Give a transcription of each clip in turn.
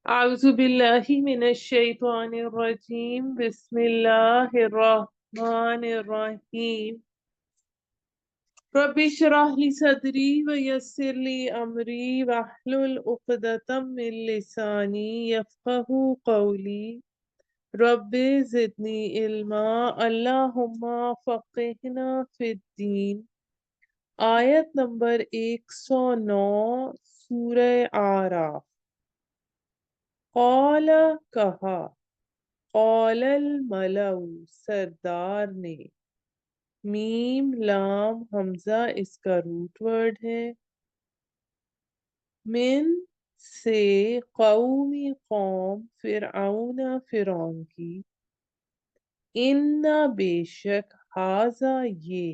أعوذ بالله من الشيطان الرجيم بسم الله الرحمن الرحيم رب اشرح لي صدري ويسر لي أمري واحلل عقدة من لساني يفقه قولي رب زدني علما اللهم فقهنا في الدين آیت نمبر 109 سورہ آراف۔ قال کہا، قال الملأ سردار نے، میم لام حمزہ اس کا روٹ ورڈ ہے، من سے قومی قوم فرعون فرعون کی، ان بے شک ہاذا یہ،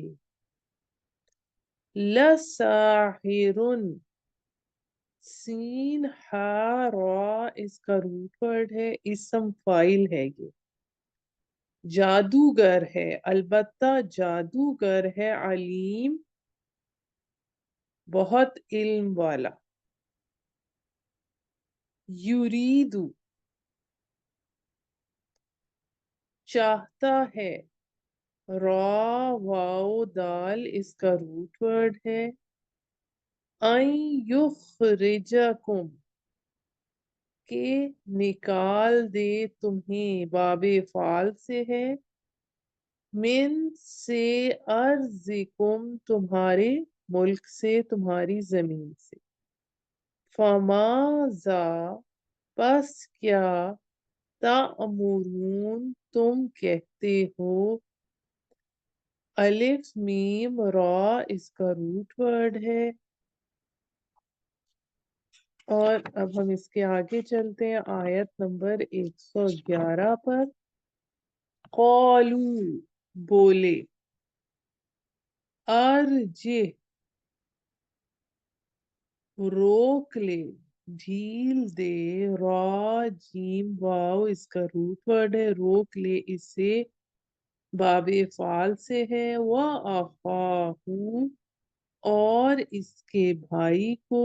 لساحر سین ہا را اس کا روٹ ورڈ ہے، اسم فائل ہے یہ، جادوگر ہے، البتہ جادوگر ہے، علیم بہت علم والا، یریدو چاہتا ہے، را واو دال اس کا روٹ ورڈ ہے، این یخرجکم کہ نکال دے تمہیں، باب فعال سے ہے، من سے ارضکم تمہارے ملک سے، تمہاری زمین سے، فماذا پس کیا، تأمرون تم کہتے ہو، الف میم را اس کا روٹ ورڈ ہے، اور اب ہم اس کے آگے چلتے ہیں آیت نمبر 111 پر۔ قالو بولے، ارجہ روک لے، ڈھیل دے، را جیم واو اس کا روٹ ورڈ ہے، روک لے اسے، باب فعال سے ہے، وَأَخَاهُ اور اس کے بھائی کو،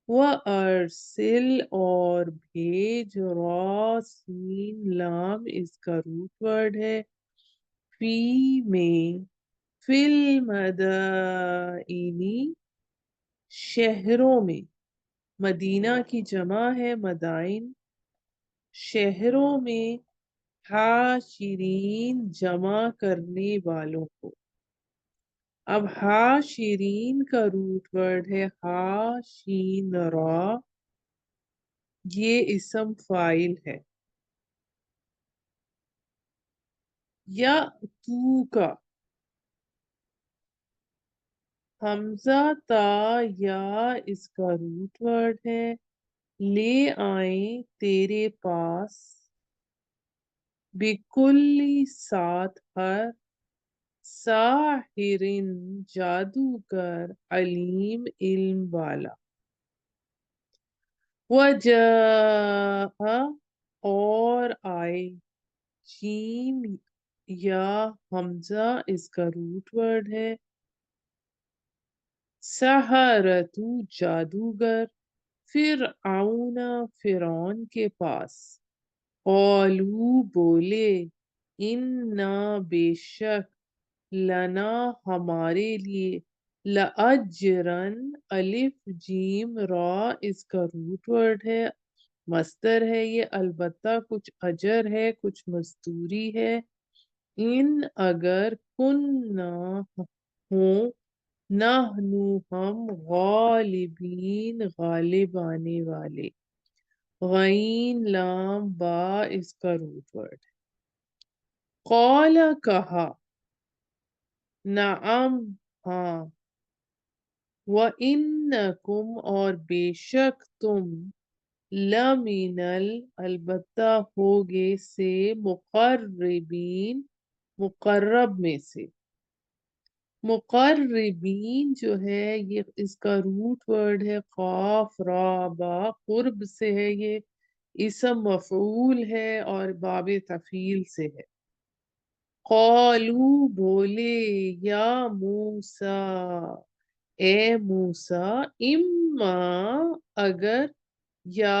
وَأَرْسِلْ اور بھیج، را سین لام اس کا روٹ ورڈ ہے، فی میں، فی المدائنی شہروں میں، مدینہ کی جمع ہے مدائن، شہروں میں، حاشرین جمع کرنے والوں کو۔ اب حاشرین کا روٹ ورڈ ہے حاشین را، یہ اسم فاعل ہے، یا تو کا حمزہ تا یا اس کا روٹ ورڈ ہے، لے آئیں تیرے پاس، بکلی ساتھ ہر، ساحرن جادوگر، علیم علم والا، وجاء اور آئے، جیم یا حمزہ اس کا روٹ ورڈ ہے، سحرتو جادوگر، فرعون فرعون کے پاس، قالو بولے، انا بے شک، لنا ہمارے لیے، لأجرن الف جیم را اس کا روٹ ورڈ ہے، مصدر ہے یہ، البتہ کچھ اجر ہے کچھ مزدوری ہے، ان اگر، کننا ہوں، نحنو ہم، غالبین غالب آنے والے، غین لام با اس کا روٹ ورڈ ہے، قال کہا، نعم ہاں، وَإِنَّكُمْ اور بے شک تم، لَمِنَ البتہ ہوگے سے، مقربین مقرب میں سے، مقربین جو ہے یہ اس کا روٹ ورڈ ہے قاف را با، قرب سے ہے یہ، اسم مفعول ہے اور باب تفعیل سے ہے، قالو بولے، یا موسیٰ اے موسیٰ، اما اگر، یا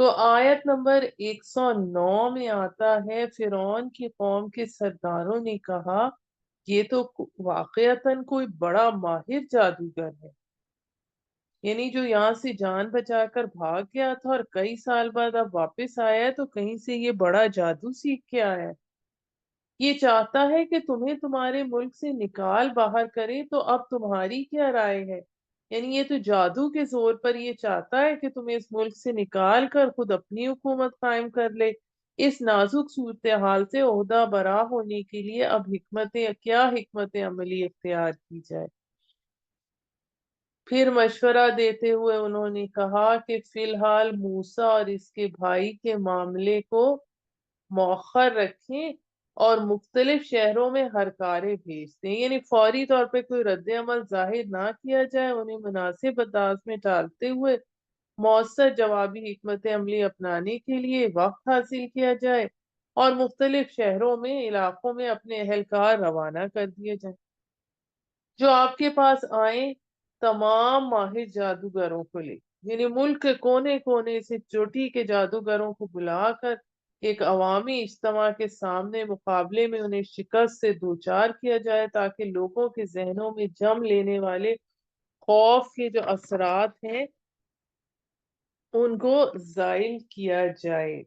تو آیت نمبر 109 میں آتا ہے، فرعون کی قوم کے سرداروں نے کہا یہ تو واقعتاً کوئی بڑا ماہر جادوگر ہے، یعنی جو یہاں سے جان بچا کر بھاگ گیا تھا اور کئی سال بعد اب واپس آیا ہے، تو کہیں سے یہ بڑا جادو سیکھ کے آیا ہے۔ یہ چاہتا ہے کہ تمہیں تمہارے ملک سے نکال باہر کرے، تو اب تمہاری کیا رائے ہے؟ یعنی یہ تو جادو کے زور پر یہ چاہتا ہے کہ تمہیں اس ملک سے نکال کر خود اپنی حکومت قائم کر لے۔ اس نازک صورتحال سے عہدہ برا ہونے کے لیے اب حکمت عملی اختیار کی جائے؟ پھر مشورہ دیتے ہوئے انہوں نے کہا کہ فی الحال موسیٰ اور اس کے بھائی کے معاملے کو مؤخر رکھیں اور مختلف شہروں میں ہرکارے بھیج دیں، یعنی فوری طور پہ کوئی رد عمل ظاہر نہ کیا جائے، انہیں مناسب انداز میں ٹالتے ہوئے مؤثر جوابی حکمت عملی اپنانے کے لیے وقت حاصل کیا جائے اور مختلف شہروں میں علاقوں میں اپنے اہلکار روانہ کر دیے جائیں جو آپ کے پاس آئیں، تمام ماہر جادوگروں کو لے، یعنی ملک کے کونے کونے سے چوٹی کے جادوگروں کو بلا کر ایک عوامی اجتماع کے سامنے مقابلے میں انہیں شکست سے دوچار کیا جائے، تاکہ لوگوں کے ذہنوں میں جم لینے والے خوف کے جو اثرات ہیں ان کو زائل کیا جائے۔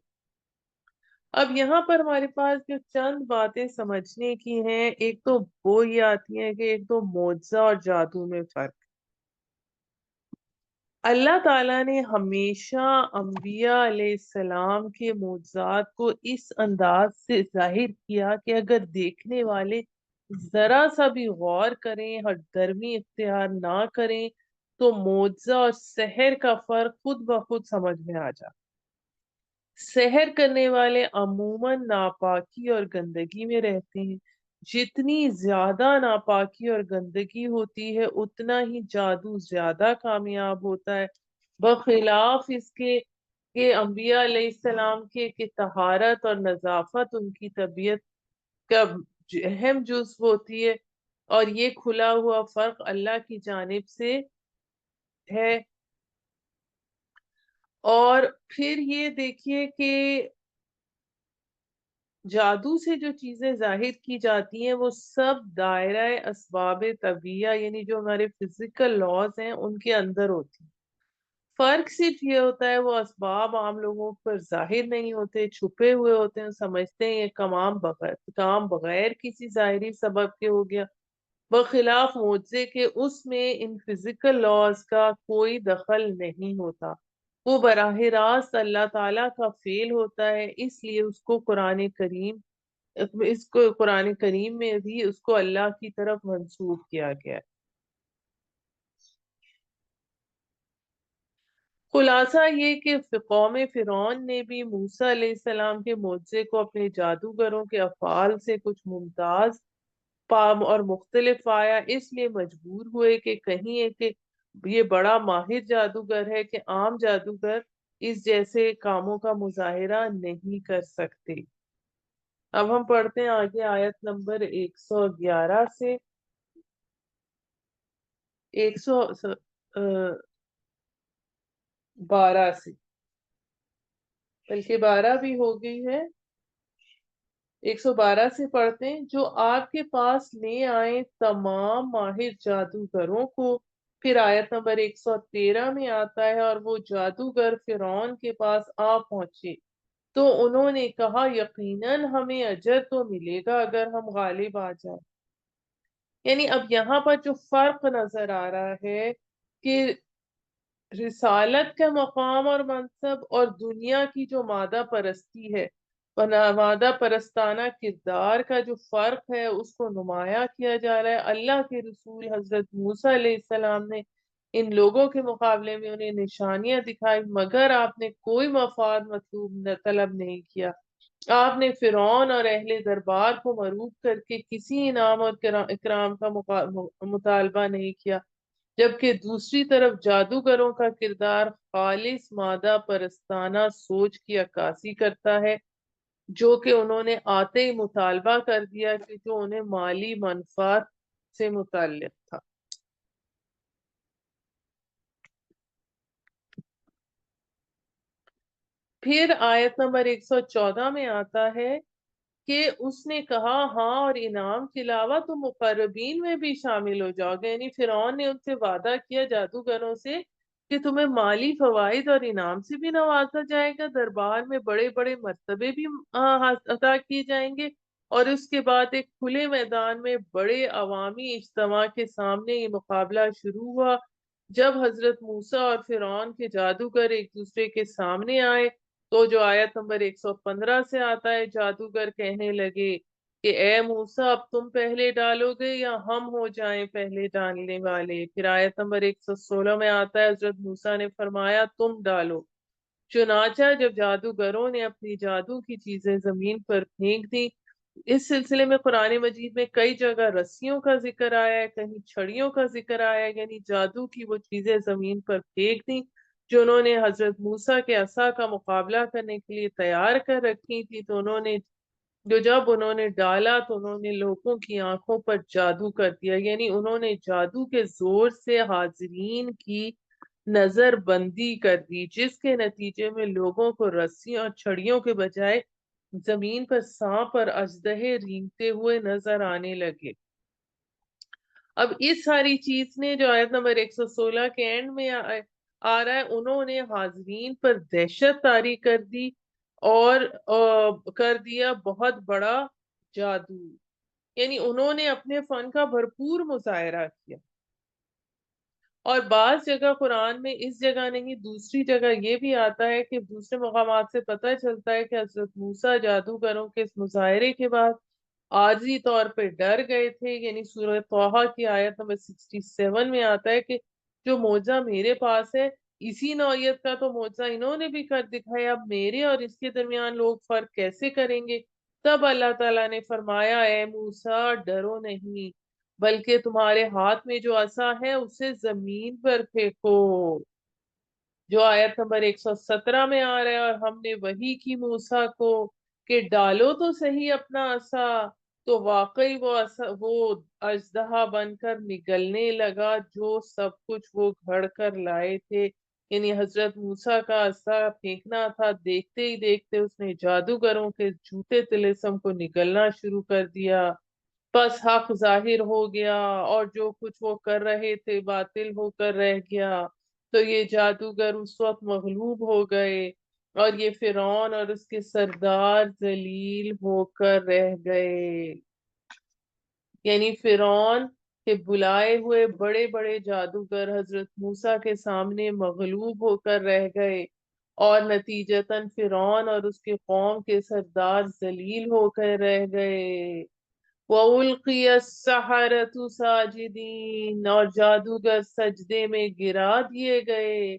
اب یہاں پر ہمارے پاس جو چند باتیں سمجھنے کی ہیں، ایک تو وہ یہ آتی ہیں کہ ایک تو معجزہ اور جادو میں فرق۔ اللہ تعالیٰ نے ہمیشہ انبیاء علیہ السلام کے معجزات کو اس انداز سے ظاہر کیا کہ اگر دیکھنے والے ذرا سا بھی غور کریں اور درمی اختیار نہ کریں تو معجزہ اور سحر کا فرق خود بخود سمجھ میں آ جائے۔ سحر کرنے والے عموماً ناپاکی اور گندگی میں رہتے ہیں، جتنی زیادہ ناپاکی اور گندگی ہوتی ہے اتنا ہی جادو زیادہ کامیاب ہوتا ہے، بخلاف اس کے کہ انبیاء علیہ السلام کے کہ طہارت اور نظافت ان کی طبیعت کا اہم جزو ہوتی ہے، اور یہ کھلا ہوا فرق اللہ کی جانب سے ہے۔ اور پھر یہ دیکھیے کہ جادو سے جو چیزیں ظاہر کی جاتی ہیں وہ سب دائرہ اسباب طبیعہ، یعنی جو ہمارے فزیکل لاز ہیں ان کے اندر ہوتی ہیں۔ فرق صرف یہ ہوتا ہے وہ اسباب عام لوگوں پر ظاہر نہیں ہوتے، چھپے ہوئے ہوتے ہیں، سمجھتے ہیں یہ کام بغیر کسی ظاہری سبب کے ہو گیا، بخلاف معجزے کے اس میں ان فزیکل لاز کا کوئی دخل نہیں ہوتا، وہ براہ راست اللہ تعالیٰ کا فعل ہوتا ہے، اس لیے اس کو قرآن کریم میں بھی اس کو اللہ کی طرف منسوب کیا گیا ہے۔ خلاصہ یہ کہ قوم فرعون نے بھی موسیٰ علیہ السلام کے معجزے کو اپنے جادوگروں کے افعال سے کچھ ممتاز اور مختلف آیا، اس لیے مجبور ہوئے کہ کہیں کہ یہ بڑا ماہر جادوگر ہے کہ عام جادوگر اس جیسے کاموں کا مظاہرہ نہیں کر سکتے۔ اب ہم پڑھتے ہیں آگے آیت نمبر 111 سے 112 سے، بلکہ 12 بھی ہو گئی ہے، 112 سے پڑھتے ہیں، جو آپ کے پاس لے آئیں تمام ماہر جادوگروں کو۔ پھر آیت نمبر 113 میں آتا ہے، اور وہ جادوگر فرعون کے پاس آ پہنچے تو انہوں نے کہا یقیناً ہمیں اجر تو ملے گا اگر ہم غالب آ جائیں۔ یعنی اب یہاں پر جو فرق نظر آ رہا ہے کہ رسالت کا مقام اور منصب اور دنیا کی جو مادہ پرستی ہے، مادہ پرستانہ کردار کا جو فرق ہے اس کو نمایاں کیا جا رہا ہے۔ اللہ کے رسول حضرت موسیٰ علیہ السلام نے ان لوگوں کے مقابلے میں انہیں نشانیاں دکھائی، مگر آپ نے کوئی مفاد طلب نہیں کیا، آپ نے فرعون اور اہل دربار کو مرعوب کر کے کسی انعام اور اکرام کا مطالبہ نہیں کیا، جبکہ دوسری طرف جادوگروں کا کردار خالص مادہ پرستانہ سوچ کی عکاسی کرتا ہے، جو کہ انہوں نے آتے ہی مطالبہ کر دیا کہ جو انہیں مالی منفعت سے متعلق تھا۔ پھر آیت نمبر 114 میں آتا ہے کہ اس نے کہا ہاں اور انعام کے علاوہ تم مقربین میں بھی شامل ہو جاؤ گے، یعنی فرعون نے ان سے وعدہ کیا جادوگروں سے کہ تمہیں مالی فوائد اور انعام سے بھی نوازا جائے گا، دربار میں بڑے بڑے مرتبے بھی عطا کیے جائیں گے، اور اس کے بعد ایک کھلے میدان میں بڑے عوامی اجتماع کے سامنے یہ مقابلہ شروع ہوا۔ جب حضرت موسیٰ اور فرعون کے جادوگر ایک دوسرے کے سامنے آئے تو جو آیت نمبر 115 سے آتا ہے، جادوگر کہنے لگے کہ اے موسیٰ اب تم پہلے ڈالو گے یا ہم ہو جائیں پہلے ڈالنے والے؟ پھر آیت نمبر 116 میں آتا ہے حضرت موسیٰ نے فرمایا تم ڈالو۔ چنانچہ جب جادوگروں نے اپنی جادو کی چیزیں زمین پر پھینک دی، اس سلسلے میں قرآن مجید میں کئی جگہ رسیوں کا ذکر آیا ہے، کہیں چھڑیوں کا ذکر آیا ہے، یعنی جادو کی وہ چیزیں زمین پر پھینک دی جو انہوں نے حضرت موسیٰ کے عصا کا مقابلہ کرنے کے لیے تیار کر رکھی تھی، تو جب انہوں نے ڈالا تو انہوں نے لوگوں کی آنکھوں پر جادو کر دیا، یعنی انہوں نے جادو کے زور سے حاضرین کی نظر بندی کر دی، جس کے نتیجے میں لوگوں کو رسیوں اور چھڑیوں کے بجائے زمین پر سانپ اور اژدہے رینگتے ہوئے نظر آنے لگے۔ اب اس ساری چیز نے جو آیت نمبر 116 کے اینڈ میں آ رہا ہے، انہوں نے حاضرین پر دہشت طاری کر دی اور کر دیا بہت بڑا جادو، یعنی انہوں نے اپنے فن کا بھرپور مظاہرہ کیا۔ اور بعض جگہ قرآن میں اس جگہ نہیں دوسری جگہ یہ بھی آتا ہے کہ دوسرے مقامات سے پتہ چلتا ہے کہ حضرت موسیٰ جادوگروں کے اس مظاہرے کے بعد عارضی طور پہ ڈر گئے تھے، یعنی سورہ طٰہٰ کی آیت نمبر 67 میں آتا ہے کہ جو معجزہ میرے پاس ہے اسی نوعیت کا تو معجزہ انہوں نے بھی کر دکھایا، اب میرے اور اس کے درمیان لوگ فرق کیسے کریں گے؟ تب اللہ تعالیٰ نے فرمایا اے موسیٰ ڈرو نہیں، بلکہ تمہارے ہاتھ میں جو عصا ہے اسے زمین پر پھینکو، جو آیت نمبر 117 میں آ رہا ہے، اور ہم نے وحی کی موسیٰ کو کہ ڈالو تو صحیح اپنا عصا، تو واقعی وہ اژدہا بن کر نگلنے لگا جو سب کچھ وہ گھڑ کر لائے تھے، یعنی حضرت موسیٰ کا عصا پھینکنا تھا، دیکھتے ہی دیکھتے اس نے جادوگروں کے جھوٹے طلسم کو نگلنا شروع کر دیا، بس حق ظاہر ہو گیا اور جو کچھ وہ کر رہے تھے باطل ہو کر رہ گیا، تو یہ جادوگر اس وقت مغلوب ہو گئے اور یہ فرعون اور اس کے سردار ذلیل ہو کر رہ گئے، یعنی فرعون کے بلائے ہوئے بڑے بڑے جادوگر حضرت موسیٰ کے سامنے مغلوب ہو کر رہ گئے، اور نتیجتاً فرعون اور اس کے قوم کے سردار ذلیل ہو کر رہ گئے۔ وَأُلْقِيَ السَّحَرَةُ سَاجِدِينَ، اور جادوگر سجدے میں گرا دیے گئے،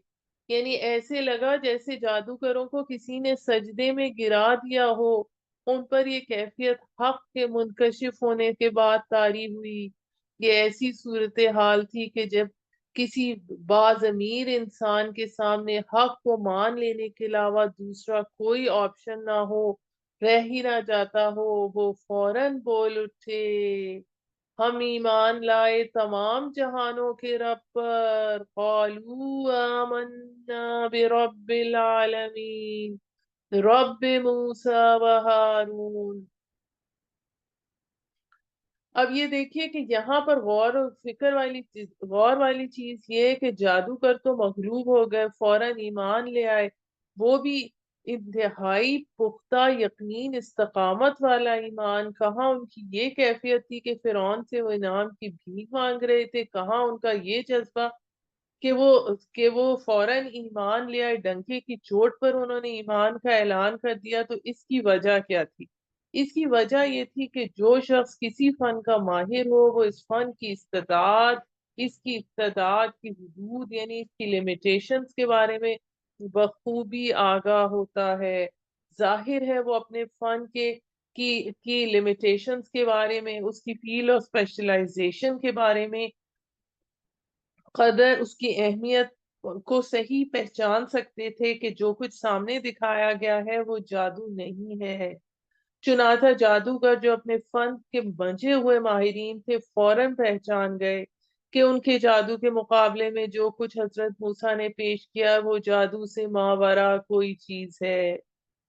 یعنی ایسے لگا جیسے جادوگروں کو کسی نے سجدے میں گرا دیا ہو، ان پر یہ کیفیت حق کے منکشف ہونے کے بعد طاری ہوئی۔ یہ ایسی صورتحال تھی کہ جب کسی باضمیر انسان کے سامنے حق کو مان لینے کے علاوہ دوسرا کوئی آپشن نہ ہو، رہ ہی نہ جاتا ہو، وہ فوراً بول اٹھے ہم ایمان لائے تمام جہانوں کے رب پر، قالوا آمنا برب العالمین رب موسیٰ و ہارون۔ اب یہ دیکھیے کہ یہاں پر غور والی چیز یہ ہے کہ جادوگر تو مغلوب ہو گئے، فوراً ایمان لے آئے، وہ بھی انتہائی پختہ یقین استقامت والا ایمان، کہاں ان کی یہ کیفیت تھی کہ فرعون سے وہ انعام کی بھیک مانگ رہے تھے، کہاں ان کا یہ جذبہ کہ وہ فوراً ایمان لے آئے، ڈنکے کی چوٹ پر انہوں نے ایمان کا اعلان کر دیا۔ تو اس کی وجہ کیا تھی؟ اس کی وجہ یہ تھی کہ جو شخص کسی فن کا ماہر ہو وہ اس فن کی استعداد کی حدود یعنی اس کی لیمیٹیشنز کے بارے میں بخوبی آگاہ ہوتا ہے، ظاہر ہے وہ اپنے فن کی لیمیٹیشنز کے بارے میں، اس کی فیلڈ آف اسپیشلائزیشن کے بارے میں قدر، اس کی اہمیت کو صحیح پہچان سکتے تھے کہ جو کچھ سامنے دکھایا گیا ہے وہ جادو نہیں ہے۔ چنانچہ جادوگر جو اپنے فن کے بجے ہوئے ماہرین تھے فوراً پہچان گئے کہ ان کے جادو کے مقابلے میں جو کچھ حضرت موسیٰ نے پیش کیا وہ جادو سے ماورا کوئی چیز ہے،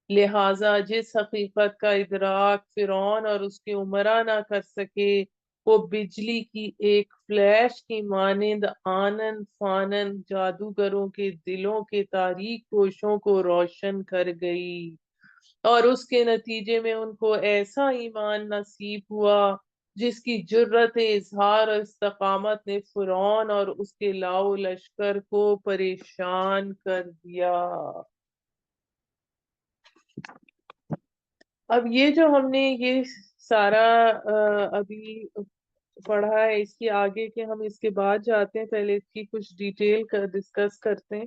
لہذا جس حقیقت کا ادراک فرعون اور اس کے امراء نہ کر سکے وہ بجلی کی ایک فلیش کی مانند آنن فانن جادوگروں کے دلوں کے تاریک گوشوں کو روشن کر گئی، اور اس کے نتیجے میں ان کو ایسا ایمان نصیب ہوا جس کی جرت اظہار اور استقامت نے فرعون اور اس کے لاؤ لشکر کو پریشان کر دیا۔ اب یہ جو ہم نے یہ سارا ابھی پڑھا ہے، اس کی آگے کے ہم اس کے بعد جاتے ہیں، پہلے اس کی کچھ ڈیٹیل ڈسکس کرتے ہیں۔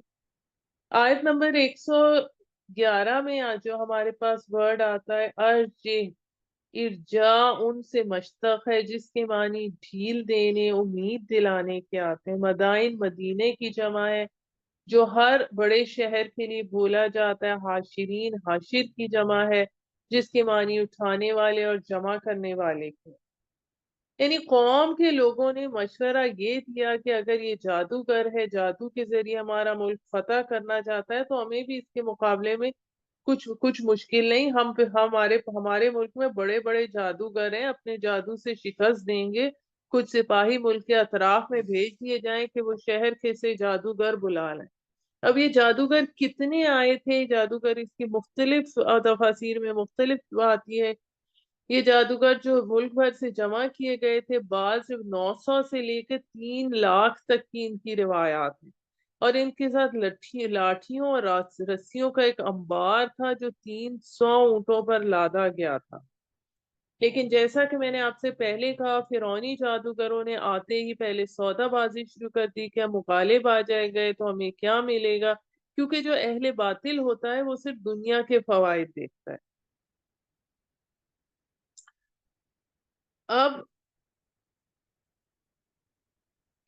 آیت نمبر 111 میں جو ہمارے پاس ورڈ آتا ہے ارجع، ارجا ان سے مشتق ہے جس کے معنی ڈھیل دینے، امید دلانے کے آتے ہیں۔ مدائن مدینے کی جمع ہے جو ہر بڑے شہر کے لیے بولا جاتا ہے۔ حاشرین حاشر کی جمع ہے جس کے معنی اٹھانے والے اور جمع کرنے والے کے، یعنی قوم کے لوگوں نے مشورہ یہ دیا کہ اگر یہ جادوگر ہے، جادو کے ذریعے ہمارا ملک فتح کرنا چاہتا ہے تو ہمیں بھی اس کے مقابلے میں کچھ مشکل نہیں، ہمارے ملک میں بڑے بڑے جادوگر ہیں، اپنے جادو سے شکست دیں گے، کچھ سپاہی ملک کے اطراف میں بھیج دیے جائیں کہ وہ شہر کے سے جادوگر بلا لیں۔ اب یہ جادوگر کتنے آئے تھے، جادوگر اس کی مختلف تفاسیر میں مختلف آتی ہے۔ یہ جادوگر جو ملک بھر سے جمع کیے گئے تھے، بعض 900 سے لے کے 3 لاکھ تک کی ان کی روایات ہیں، اور ان کے ساتھ لاٹھیوں اور رسیوں کا ایک انبار تھا جو 300 اونٹوں پر لادا گیا تھا۔ لیکن جیسا کہ میں نے آپ سے پہلے کہا، فرعونی جادوگروں نے آتے ہی پہلے سودا بازی شروع کر دی کہ ہم غالب آ جائے گئے تو ہمیں کیا ملے گا، کیونکہ جو اہل باطل ہوتا ہے وہ صرف دنیا کے فوائد دیکھتا ہے۔ اب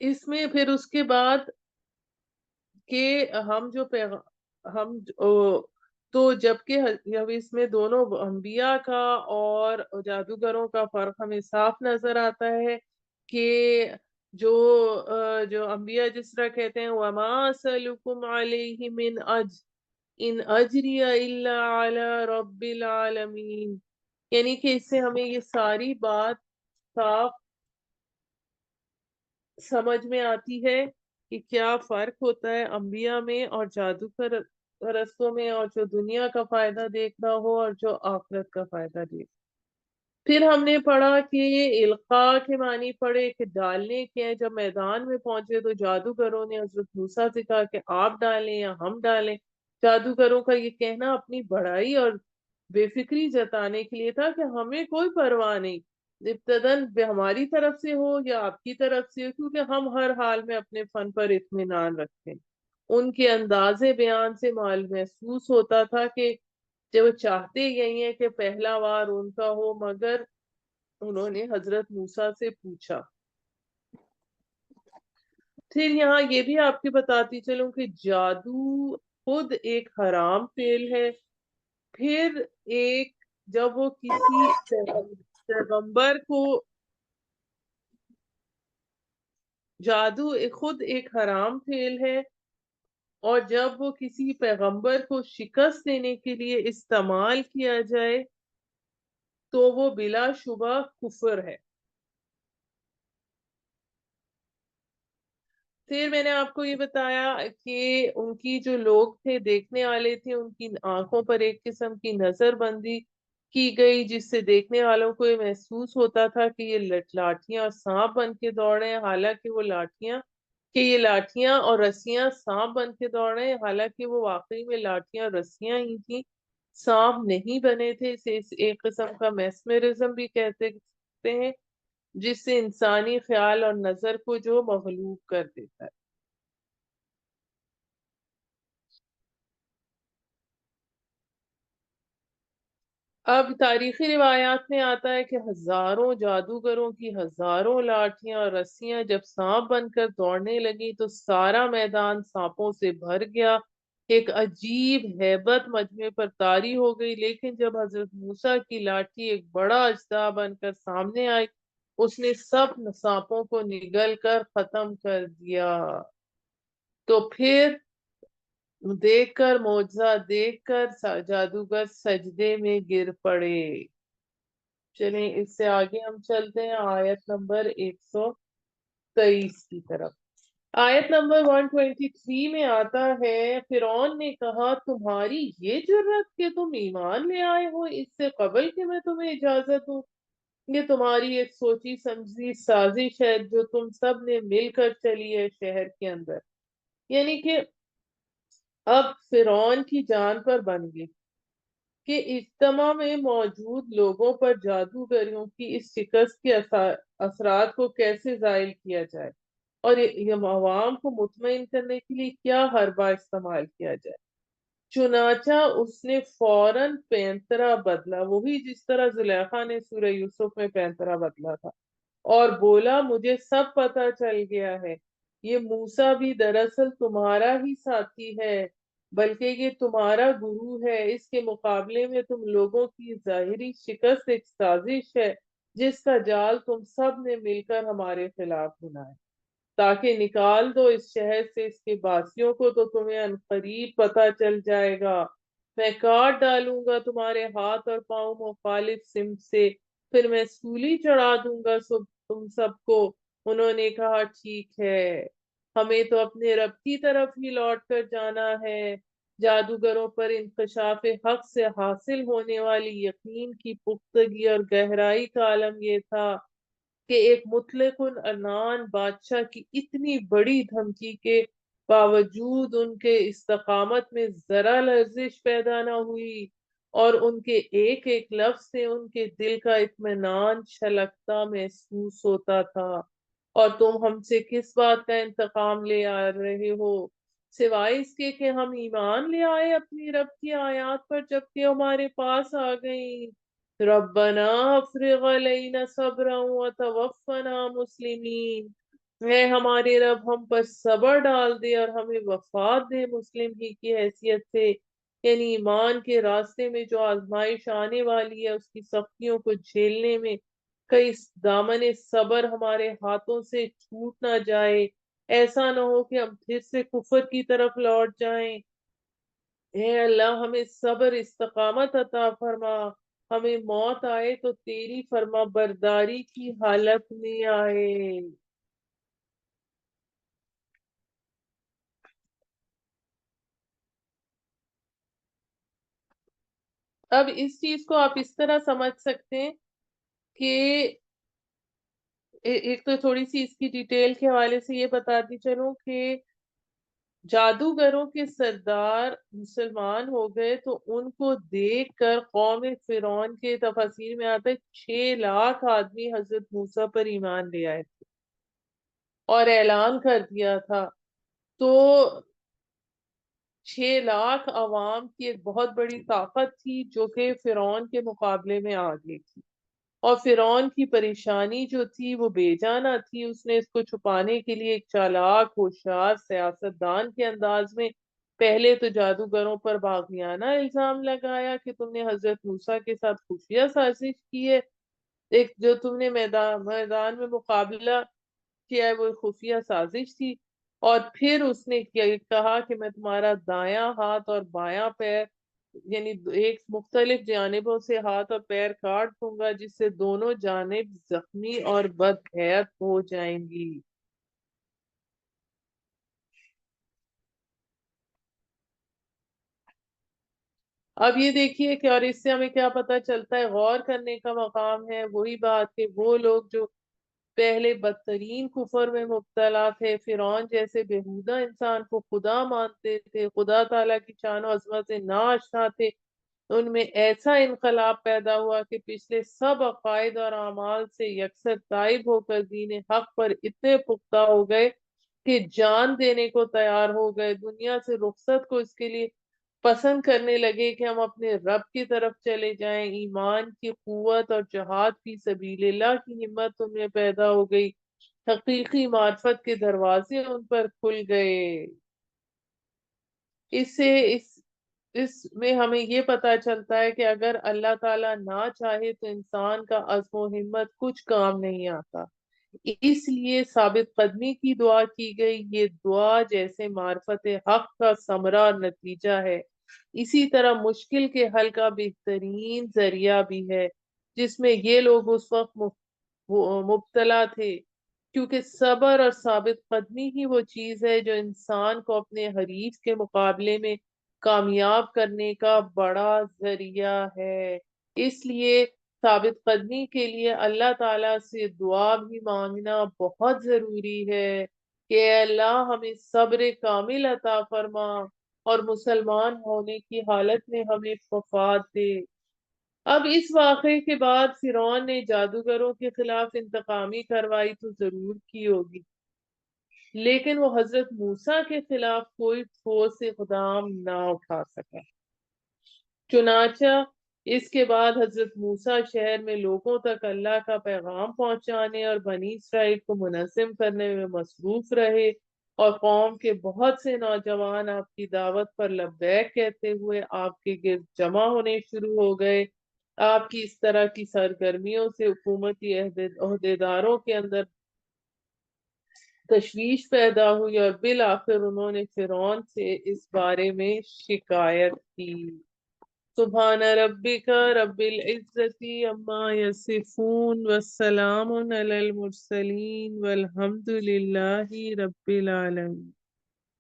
اس میں پھر اس کے بعد کہ ہم تو جبکہ جب اس میں دونوں انبیاء کا اور جادوگروں کا فرق ہمیں صاف نظر آتا ہے کہ جو جو انبیاء جس طرح کہتے ہیں وَمَا أَسْأَلُكُمْ عَلَيْهِ مِنْ أَجْرٍ إِنْ أَجْرِيَ إِلَّا عَلَى رَبِّ الْعَالَمِينَ، یعنی کہ اس سے ہمیں یہ ساری بات صاف سمجھ میں آتی ہے کہ کیا فرق ہوتا ہے انبیاء میں اور جادوگر پرستوں میں، اور جو دنیا کا فائدہ دیکھتا ہو اور جو آخرت کا فائدہ دیکھتا۔ پھر ہم نے پڑھا کہ القاء کے معنی پڑھے کہ ڈالنے کے ہیں۔ جب میدان میں پہنچے تو جادوگروں نے حضرت موسیٰ سے کہا کہ آپ ڈالیں یا ہم ڈالیں۔ جادوگروں کا یہ کہنا اپنی بڑائی اور بے فکری جتانے کے لیے تھا کہ ہمیں کوئی پرواہ نہیں، ابتداً ہماری طرف سے ہو یا آپ کی طرف سے ہو، کیونکہ ہم ہر حال میں اپنے فن پر اطمینان رکھتے ہیں۔ ان کے انداز بیان سے محسوس ہوتا تھا کہ جو وہ چاہتے یہی ہے کہ پہلا وار ان کا ہو، مگر انہوں نے حضرت موسیٰ سے پوچھا۔ پھر یہاں یہ بھی آپ کے بتاتی چلوں کہ جادو خود ایک حرام فعل ہے، پھر ایک جب وہ کسی پیغمبر کو جادو خود ایک حرام فعل ہے، اور جب وہ کسی پیغمبر کو شکست دینے کے لیے استعمال کیا جائے تو وہ بلا شبہ کفر ہے۔ پھر میں نے آپ کو یہ بتایا کہ ان کی جو لوگ تھے دیکھنے والے تھے، ان کی آنکھوں پر ایک قسم کی نظر بندی کی گئی جس سے دیکھنے والوں کو یہ محسوس ہوتا تھا کہ یہ لاٹھیاں اور سانپ بن کے دوڑ رہے ہیں، حالانکہ یہ لاٹھیاں اور رسیاں سانپ بن کے دوڑ رہے ہیں، حالانکہ وہ واقعی میں لاٹھیاں اور رسیاں ہی تھیں، سانپ نہیں بنے تھے۔ اسے ایک قسم کا میسمرزم بھی کہتے ہیں جس سے انسانی خیال اور نظر کو جو مغلوب کر دیتا ہے۔ اب تاریخی روایات میں آتا ہے کہ ہزاروں جادوگروں کی ہزاروں لاٹھیاں اور رسیاں جب سانپ بن کر دوڑنے لگی تو سارا میدان سانپوں سے بھر گیا، ایک عجیب ہیبت مجمع پر طاری ہو گئی، لیکن جب حضرت موسیٰ کی لاٹھی ایک بڑا اژدہا بن کر سامنے آئی اس نے سب سانپوں کو نگل کر ختم کر دیا۔ تو پھر دیکھ کر معجزہ دیکھ کر جادوگر سجدے میں گر پڑے۔ چلیں اس سے آگے ہم چلتے ہیں آیت نمبر 123 کی طرف۔ آیت نمبر 123 میں آتا ہے، فرعون نے کہا تمہاری یہ جرت کہ تم ایمان لے آئے ہو اس سے قبل کہ میں تمہیں اجازت دوں۔ یہ تمہاری ایک سوچی سمجھی سازش ہے جو تم سب نے مل کر چلی ہے شہر کے اندر۔ یعنی کہ اب فرعون کی جان پر بن گئی کہ اجتماع میں موجود لوگوں پر جادوگریوں کی اس شکست کے اثرات کو کیسے زائل کیا جائے اور یہ عوام کو مطمئن کرنے کے لیے کیا حربہ استعمال کیا جائے۔ چنانچہ اس نے فوراً پینترا بدلا، وہی جس طرح زلیخا نے سورہ یوسف میں پینترا بدلا تھا، اور بولا مجھے سب پتہ چل گیا ہے، یہ موسیٰ بھی دراصل تمہارا ہی ساتھی ہے، بلکہ یہ تمہارا گرو ہے۔ اس کے مقابلے میں تم لوگوں کی ظاہری شکست ایک سازش ہے جس کا جال تم سب نے مل کر ہمارے خلاف بنایا تاکہ نکال دو اس شہر سے اس کے باسیوں کو، تو تمہیں عنقریب پتہ چل جائے گا۔ میں کاٹ ڈالوں گا تمہارے ہاتھ اور پاؤں مخالف سمت سے، پھر میں سولی چڑھا دوں گا تم سب کو۔ انہوں نے کہا ٹھیک ہے، ہمیں تو اپنے رب کی طرف ہی لوٹ کر جانا ہے۔ جادوگروں پر انکشاف حق سے حاصل ہونے والی یقین کی پختگی اور گہرائی کا عالم یہ تھا کہ ایک مطلق العنان بادشاہ کی اتنی بڑی دھمکی کے باوجود ان کے استقامت میں ذرا لرزش پیدا نہ ہوئی، اور ان کے ایک ایک لفظ سے ان کے دل کا اطمینان چھلکتا محسوس ہوتا تھا۔ اور تم ہم سے کس بات کا انتقام لے آ رہے ہو سوائے اس کے کہ ہم ایمان لے آئے اپنی رب کی آیات پر جبکہ ہمارے پاس آ گئیں۔ ربنا افرغ علینا صبرا وتوفنا مسلمین، اے ہمارے رب ہم پر صبر ڈال دے اور ہمیں وفات دے مسلم ہی کی حیثیت سے، یعنی ایمان کے راستے میں جو آزمائش آنے والی ہے اس کی سختیوں کو جھیلنے میں کئی دامن صبر ہمارے ہاتھوں سے چھوٹ نہ جائے، ایسا نہ ہو کہ ہم پھر سے کفر کی طرف لوٹ جائیں۔ اے اللہ ہمیں صبر استقامت عطا فرما، ہمیں موت آئے تو تیری فرما برداری کی حالت میں آئے۔ اب اس چیز کو آپ اس طرح سمجھ سکتے ہیں کہ ایک تو تھوڑی سی اس کی ڈیٹیل کے حوالے سے یہ بتاتی چلوں کہ جادوگروں کے سردار مسلمان ہو گئے تو ان کو دیکھ کر قوم فرعون کے تفاسیر میں آتا ہے 6 لاکھ آدمی حضرت موسیٰ پر ایمان لے آئے تھے اور اعلان کر دیا تھا۔ تو 6 لاکھ عوام کی ایک بہت بڑی طاقت تھی جو کہ فرعون کے مقابلے میں آ گئی تھی، اور فرعون کی پریشانی جو تھی وہ بے جانا تھی۔ اس نے اس کو چھپانے کے لیے ایک چالاک ہوشیار سیاستدان کے انداز میں پہلے تو جادوگروں پر باغیانہ الزام لگایا کہ تم نے حضرت موسیٰ کے ساتھ خفیہ سازش کی ہے، ایک جو تم نے میدان میں مقابلہ کیا ہے وہ خفیہ سازش تھی، اور پھر اس نے کہا کہ میں تمہارا دایاں ہاتھ اور بایاں پیر، یعنی ایک مختلف جانبوں سے ہاتھ اور پیر کاٹ دوں گا جس سے دونوں جانب زخمی اور بدحیت ہو جائیں گی۔ اب یہ دیکھیے کہ اور اس سے ہمیں کیا پتہ چلتا ہے، غور کرنے کا مقام ہے وہی بات کہ وہ لوگ جو پہلے بدترین کفر میں مبتلا تھے، فرعون جیسے بےہودہ انسان کو خدا مانتے تھے، خدا تعالیٰ کی شان و عظمت سے ناآشنا تھے، ان میں ایسا انقلاب پیدا ہوا کہ پچھلے سب عقائد اور اعمال سے یکسر تائب ہو کر دین حق پر اتنے پختہ ہو گئے کہ جان دینے کو تیار ہو گئے، دنیا سے رخصت کو اس کے لیے پسند کرنے لگے کہ ہم اپنے رب کی طرف چلے جائیں۔ ایمان کی قوت اور جہاد فی سبیل اللہ کی ہمت ان میں پیدا ہو گئی، حقیقی معرفت کے دروازے ان پر کھل گئے۔ اس سے اس میں ہمیں یہ پتا چلتا ہے کہ اگر اللہ تعالیٰ نہ چاہے تو انسان کا عزم و ہمت کچھ کام نہیں آتا۔ اس لیے ثابت قدمی کی دعا کی گئی، یہ دعا جیسے معرفت حق کا ثمرہ اور نتیجہ ہے، اسی طرح مشکل کے حل کا بہترین ذریعہ بھی ہے، جس میں یہ لوگ اس وقت مبتلا تھے، کیونکہ صبر اور ثابت قدمی ہی وہ چیز ہے جو انسان کو اپنے حریف کے مقابلے میں کامیاب کرنے کا بڑا ذریعہ ہے۔ اس لیے ثابت قدمی کے لیے اللہ تعالیٰ سے دعا بھی مانگنا بہت ضروری ہے کہ اے اللہ ہمیں صبر کامل عطا فرما اور مسلمان ہونے کی حالت میں ہمیں وفات دے۔ اب اس واقعے کے بعد فرعون نے جادوگروں کے خلاف انتقامی کارروائی تو ضرور کی ہوگی، لیکن وہ حضرت موسیٰ کے خلاف کوئی ٹھوس اقدام نہ اٹھا سکا۔ چنانچہ اس کے بعد حضرت موسیٰ شہر میں لوگوں تک اللہ کا پیغام پہنچانے اور بنی اسرائیل کو منظم کرنے میں مصروف رہے، اور قوم کے بہت سے نوجوان آپ کی دعوت پر لبیک کہتے ہوئے آپ کے گرد جمع ہونے شروع ہو گئے۔ آپ کی اس طرح کی سرگرمیوں سے حکومتی عہدیداروں کے اندر تشویش پیدا ہوئی، اور بالآخر انہوں نے فرعون سے اس بارے میں شکایت کی۔ سبحان ربک رب العزت عما یصفون والسلام علی المرسلین والحمد للہ رب العالمین۔